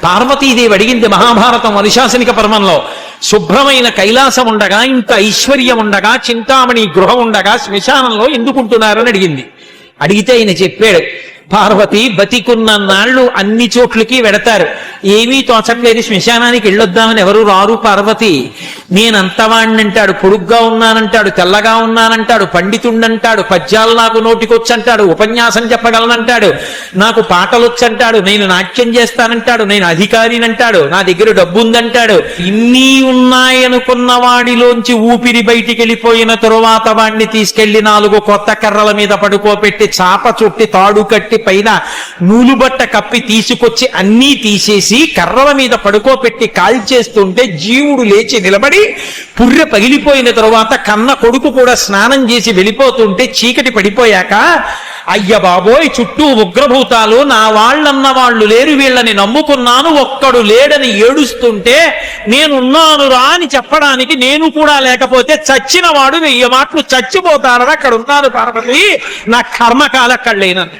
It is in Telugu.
పార్వతీదేవి అడిగింది మహాభారతం అనుశాసనిక పర్వంలో, శుభ్రమైన కైలాసం ఉండగా, ఇంత ఐశ్వర్యం ఉండగా, చింతామణి గృహం ఉండగా శ్మశానంలో ఎందుకుంటున్నారని అడిగింది. అడిగితే ఆయన చెప్పాడు, పార్వతి బతికున్న నాళ్ళు అన్ని చోట్లకి వెడతారు, ఏమీ తోచట్లేదు, శ్మశానానికి వెళ్ళొద్దామని ఎవరు రారు పార్వతి. నేనంతవాణ్ణంటాడు, పొడుగ్గా ఉన్నానంటాడు, తెల్లగా ఉన్నానంటాడు, పండితుండంటాడు, పద్యాలు నాకు నోటికొచ్చంటాడు, ఉపన్యాసం చెప్పగలనంటాడు, నాకు పాటలొచ్చంటాడు, నేను నాట్యం చేస్తానంటాడు, నేను అధికారినంటాడు, నా దగ్గర డబ్బు ఉందంటాడు. ఇన్ని ఉన్నాయనుకున్న వాడిలోంచి ఊపిరి బయటికి వెళ్ళిపోయిన తరువాత వాడిని తీసుకెళ్లి 4 కొత్త కర్రల మీద పడుకోబెట్టి చాప చుట్టి తాడు కట్టి పైన నూలుబట్ట కప్పి తీసుకొచ్చి అన్నీ తీసేసి కర్రల మీద పడుకోబెట్టి కాల్చేస్తుంటే జీవుడు లేచి నిలబడి పుర్రె పగిలిపోయిన తరువాత కన్న కొడుకు కూడా స్నానం చేసి వెళ్ళిపోతుంటే చీకటి పడిపోయాక, అయ్య బాబోయ్ చుట్టూ ఉగ్రభూతాలు, నా వాళ్ళన్న వాళ్ళు లేరు, వీళ్ళని నమ్ముకున్నాను, ఒక్కడు లేడని ఏడుస్తుంటే నేనున్నాను రా అని చెప్పడానికి నేను కూడా లేకపోతే చచ్చిన వాడు 1000 మాటలు చచ్చిపోతారని అక్కడ ఉన్నాను పార్వతి, నా కర్మకాల అక్కడ లేనని.